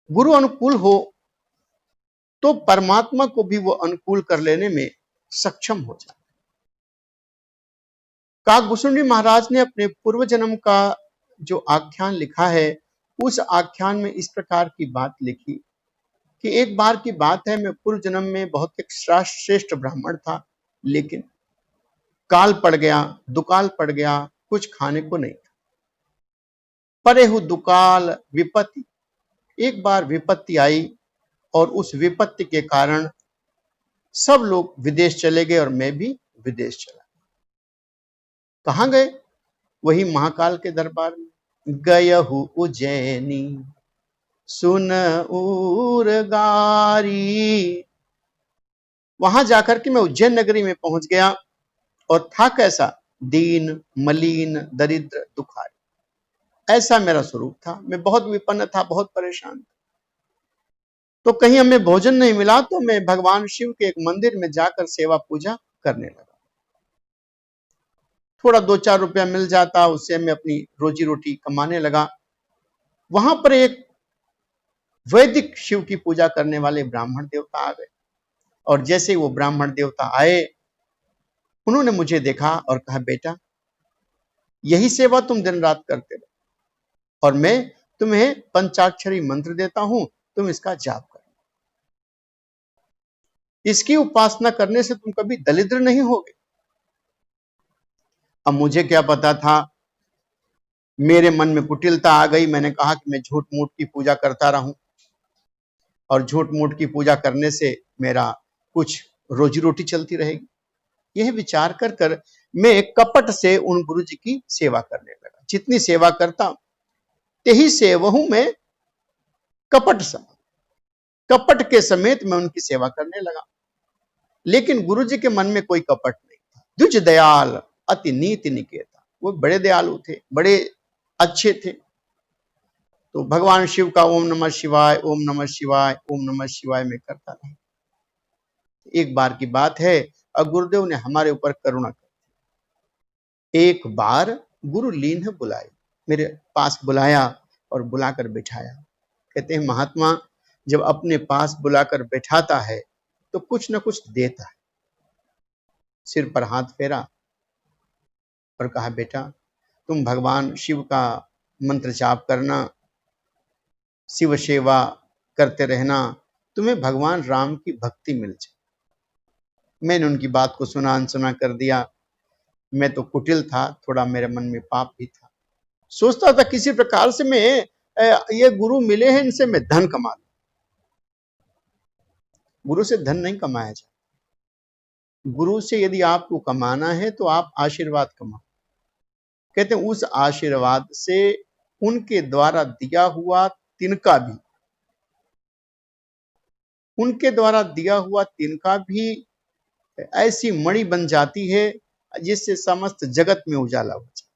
गुरु अनुकूल हो तो परमात्मा को भी वो अनुकूल कर लेने में सक्षम हो जाए। काकभूषुंडी महाराज ने अपने पूर्व जन्म का जो आख्यान लिखा है, उस आख्यान में इस प्रकार की बात लिखी कि एक बार की बात है, मैं पूर्व जन्म में बहुत एक श्रेष्ठ ब्राह्मण था, लेकिन काल पड़ गया, दुकाल पड़ गया, कुछ खाने को नहीं था। परेहु दुकाल विपत्ति, एक बार विपत्ति आई और उस विपत्ति के कारण सब लोग विदेश चले गए और मैं भी विदेश चला। कहां गए? वही महाकाल के दरबार में। गयहु उज्जैनी सुन उरगारी, वहां जाकर के मैं उज्जैन नगरी में पहुंच गया और था कैसा? दीन मलीन दरिद्र दुखारी, ऐसा मेरा स्वरूप था। मैं बहुत विपन्न था, बहुत परेशान था। तो कहीं हमें भोजन नहीं मिला तो मैं भगवान शिव के एक मंदिर में जाकर सेवा पूजा करने लगा। थोड़ा 2-4 रुपया मिल जाता, उससे मैं अपनी रोजी रोटी कमाने लगा। वहां पर एक वैदिक शिव की पूजा करने वाले ब्राह्मण देवता आ गए और जैसे वो ब्राह्मण देवता आए, उन्होंने मुझे देखा और कहा, बेटा यही सेवा तुम दिन रात करते रहो और मैं तुम्हें पंचाक्षरी मंत्र देता हूं, तुम इसका जाप करो। इसकी उपासना करने से तुम कभी दरिद्र नहीं होगे। अब मुझे क्या पता था, मेरे मन में कुटिलता आ गई। मैंने कहा कि मैं झूठ मूठ की पूजा करता रहूं और झूठ मूठ की पूजा करने से मेरा कुछ रोजी रोटी चलती रहेगी। यह विचार कर कर मैं कपट से उन गुरु जी की सेवा करने लगा। जितनी सेवा करता तेही सेवहूं मैं कपट सम, कपट के समेत मैं उनकी सेवा करने लगा। लेकिन गुरु जी के मन में कोई कपट नहीं था। द्विज दयाल अति नीति निकेता, वो बड़े दयालु थे, बड़े अच्छे थे। तो भगवान शिव का ओम नमः शिवाय, ओम नमः शिवाय, ओम नमः शिवाय में करता रहा। एक बार की बात है, और गुरुदेव ने हमारे ऊपर करुणा कर, एक बार गुरु लीन बुलाए, मेरे पास बुलाया और बुलाकर बिठाया। कहते हैं महात्मा जब अपने पास बुलाकर बैठाता है तो कुछ न कुछ देता है। सिर पर हाथ फेरा और कहा, बेटा तुम भगवान शिव का मंत्र जाप करना, शिव सेवा करते रहना, तुम्हें भगवान राम की भक्ति मिल जाए। मैंने उनकी बात को सुना अनसुना कर दिया। मैं तो कुटिल था, थोड़ा मेरे मन में पाप भी था। सोचता था किसी प्रकार से मैं ये गुरु मिले हैं, इनसे मैं धन कमा लूं। गुरु से धन नहीं कमाया जाता। गुरु से यदि आपको कमाना है तो आप आशीर्वाद कमाओ। कहते हैं उस आशीर्वाद से उनके द्वारा दिया हुआ तिनका भी, उनके द्वारा दिया हुआ तिनका भी ऐसी मणि बन जाती है जिससे समस्त जगत में उजाला हो जाए।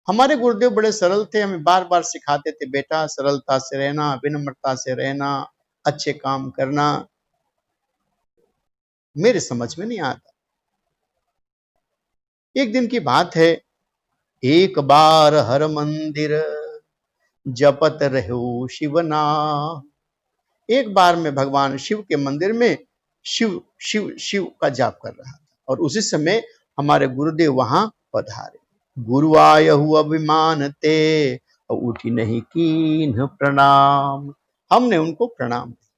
हमारे गुरुदेव बड़े सरल थे, हमें बार बार सिखाते थे, बेटा सरलता से रहना, विनम्रता से रहना, अच्छे काम करना। मेरे समझ में नहीं आता। एक दिन की बात है, एक बार हर मंदिर जपत रहो शिव नाम। एक बार मैं भगवान शिव के मंदिर में शिव शिव शिव का जाप कर रहा था और उसी समय हमारे गुरुदेव वहां पधारे। गुरु आयहु अभिमान ते उठी नहीं कीन्ह प्रणाम। हमने उनको प्रणाम किया।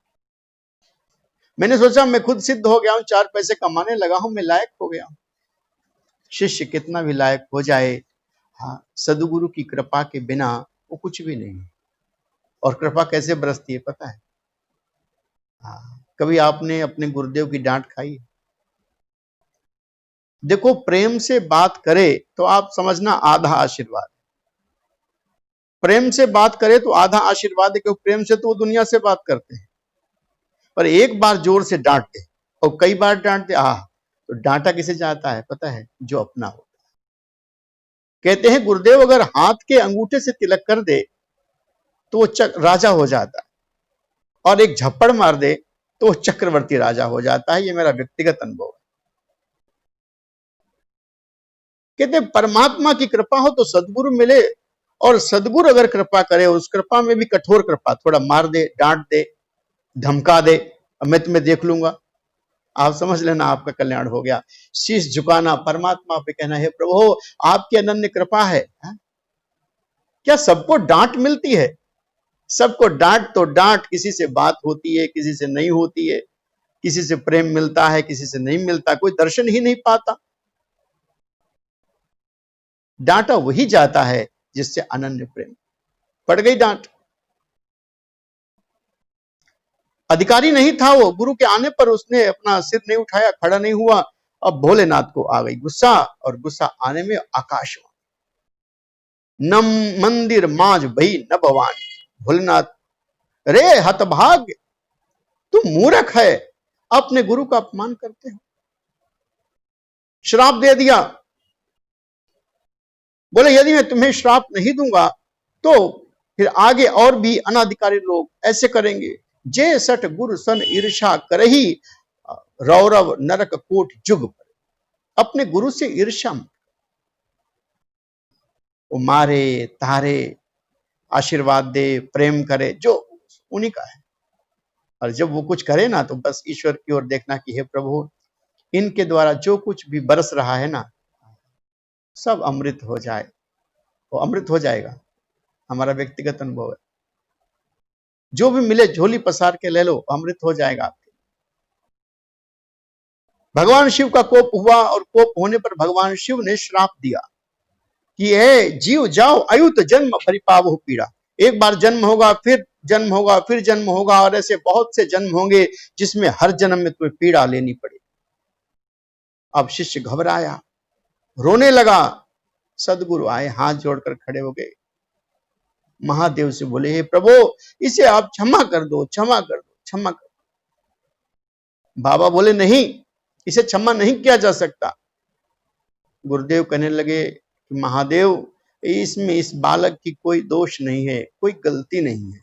मैंने सोचा मैं खुद सिद्ध हो गया हूं, 4 पैसे कमाने लगा हूं, मैं लायक हो गया हूं। शिष्य कितना भी लायक हो जाए, हाँ, सदगुरु की कृपा के बिना वो कुछ भी नहीं है। और कृपा कैसे बरसती है पता है? हाँ, कभी आपने अपने गुरुदेव की डांट खाई है? देखो प्रेम से बात करे तो आप समझना आधा आशीर्वाद। प्रेम से बात करे तो आधा आशीर्वाद है, क्योंकि प्रेम से तो वो दुनिया से बात करते हैं। पर एक बार जोर से डांट दे और कई बार डांट दे, तो डांटा किसे जाता है पता है? जो अपना होता है। कहते हैं गुरुदेव अगर हाथ के अंगूठे से तिलक कर दे तो वो राजा हो जाता है और एक झप्पड़ मार दे तो वो चक्रवर्ती राजा हो जाता है। ये मेरा व्यक्तिगत अनुभव है। कहते परमात्मा की कृपा हो तो सदगुरु मिले और सदगुरु अगर कृपा करे, उस कृपा में भी कठोर कृपा, थोड़ा मार दे, डांट दे, धमका दे, मैं तुम्हें देख लूंगा, आप समझ लेना आपका कल्याण हो गया। शीश झुकाना, परमात्मा पे कहना है प्रभु आपकी अनन्य कृपा है। क्या सबको डांट मिलती है? सबको डांट तो डांट, किसी से बात होती है, किसी से नहीं होती है, किसी से प्रेम मिलता है, किसी से नहीं मिलता, कोई दर्शन ही नहीं पाता। डांटा वही जाता है जिससे अनन्य प्रेम। पड़ गई डांट। अधिकारी नहीं था वो, गुरु के आने पर उसने अपना सिर नहीं उठाया, खड़ा नहीं हुआ। अब भोलेनाथ को आ गई गुस्सा, और गुस्सा आने में आकाश न मंदिर माज भई न भवानी। भोलेनाथ, रे हतभाग, तुम मूर्ख है, अपने गुरु का अपमान करते हो। श्राप दे दिया। बोले यदि मैं तुम्हें श्राप नहीं दूंगा तो फिर आगे और भी अनाधिकारी लोग ऐसे करेंगे। जे सठ गुरु सन ईर्षा करही, रौरव नरक कोट जुग पर। अपने गुरु से ईर्षा, वो मारे तारे, आशीर्वाद दे, प्रेम करे, जो उन्हीं का है। और जब वो कुछ करे ना तो बस ईश्वर की ओर देखना कि हे प्रभु इनके द्वारा जो कुछ भी बरस रहा है ना सब अमृत हो जाए। वो अमृत हो जाएगा, हमारा व्यक्तिगत अनुभव है। जो भी मिले झोली पसार के ले लो, अमृत हो जाएगा आपके। भगवान शिव का कोप हुआ, और कोप होने पर भगवान शिव ने श्राप दिया कि हे जीव जाओ, अयुत जन्म परिपावहु पीड़ा। एक बार जन्म होगा, फिर जन्म होगा, फिर जन्म होगा, और ऐसे बहुत से जन्म होंगे जिसमें हर जन्म में तुम्हें पीड़ा लेनी पड़े। अब शिष्य घबराया, रोने लगा। सदगुरु आए, हाथ जोड़कर खड़े हो गए, महादेव से बोले हे प्रभु इसे आप क्षमा कर दो, क्षमा कर दो, क्षमा कर दो। बाबा बोले नहीं, इसे क्षमा नहीं किया जा सकता। गुरुदेव कहने लगे कि महादेव इसमें इस बालक की कोई दोष नहीं है, कोई गलती नहीं है।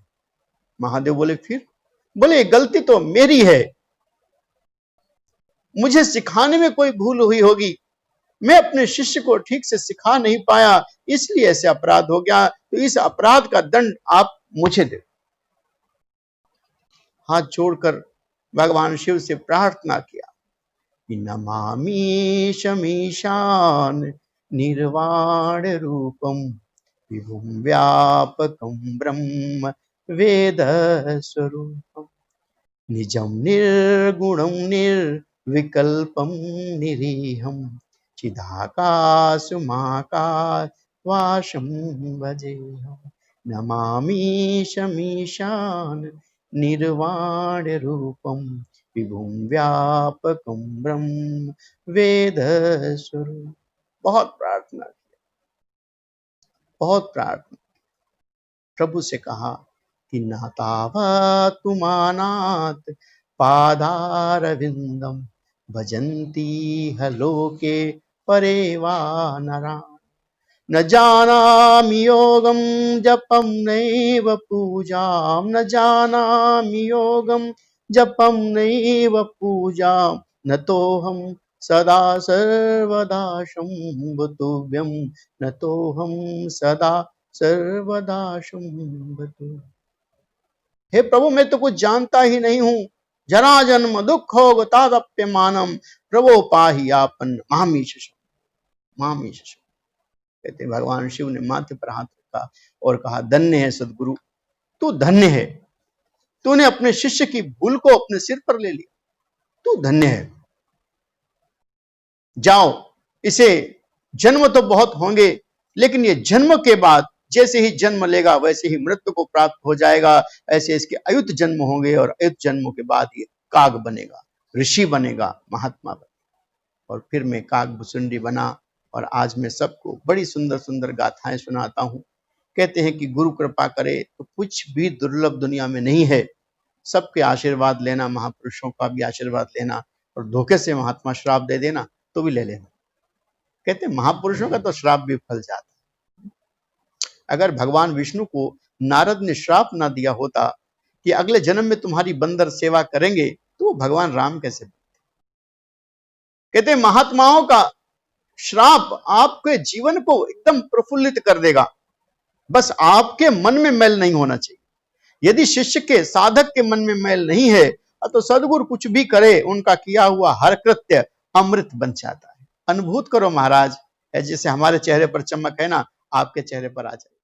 महादेव बोले फिर? बोले गलती तो मेरी है, मुझे सिखाने में कोई भूल हुई होगी, मैं अपने शिष्य को ठीक से सिखा नहीं पाया, इसलिए ऐसे अपराध हो गया, तो इस अपराध का दंड आप मुझे दे। हाथ जोड़कर भगवान शिव से प्रार्थना किया कि नमामि शमीशान निर्वाण रूपम विभुम व्यापकम ब्रह्म वेद स्वरूपम निजम निर्गुणम निर्विकल्पम निरीहम चिदाकाशमाकाश वासम भजेहम। नमामि शमीशान निर्वाण रूपम विभुम व्यापकम ब्रह्म वेद स्वरूप। बहुत प्रार्थना किया, बहुत प्रार्थना। प्रभु से कहा कि नातावा तुमानात पादारविंदम भजन्ति हलोके परेवा नरा। न जानामि योगम जपम नैव पूजाम, न जानामि योगम जपम नैव पूजाम, न तोहम सदा सर्वदा शंभुतुभ्यम, न तोहम सदा सर्वदा शंभुतु। हे प्रभु मैं तो कुछ जानता ही नहीं हूं, जरा जन्म दुख हो तादप्यमानम, प्रभो पाहि आपन मामीश मामीश। कहते भगवान शिव ने माथे पर हाथ रखा और कहा धन्य है सदगुरु, तू धन्य है, तूने अपने शिष्य की भूल को अपने सिर पर ले लिया, तू धन्य है। जाओ, इसे जन्म तो बहुत होंगे, लेकिन ये जन्म के बाद जैसे ही जन्म लेगा वैसे ही मृत्यु को प्राप्त हो जाएगा। ऐसे इसके अयुत जन्म होंगे, और अयुत जन्मों के बाद ये काग बनेगा, ऋषि बनेगा, महात्मा बनेगा। और फिर मैं काग भुसुंडी बना, और आज मैं सबको बड़ी सुंदर सुंदर गाथाएं सुनाता हूं। कहते हैं कि गुरु कृपा करे तो कुछ भी दुर्लभ दुनिया में नहीं है। सबके आशीर्वाद लेना, महापुरुषों का भी आशीर्वाद लेना, और धोखे से महात्मा श्राप दे देना तो भी ले लेना। कहते महापुरुषों का तो श्राप भी फल जाता है। अगर भगवान विष्णु को नारद ने श्राप ना दिया होता कि अगले जन्म में तुम्हारी बंदर सेवा करेंगे, तो भगवान राम कैसे बनते? कहते महात्माओं का श्राप आपके जीवन को एकदम प्रफुल्लित कर देगा, बस आपके मन में मैल नहीं होना चाहिए। यदि शिष्य के, साधक के मन में मैल नहीं है तो सदगुरु कुछ भी करे, उनका किया हुआ हर कृत्य अमृत बन जाता है। अनुभूत करो महाराज, जैसे हमारे चेहरे पर चमक है ना, आपके चेहरे पर आ जाए।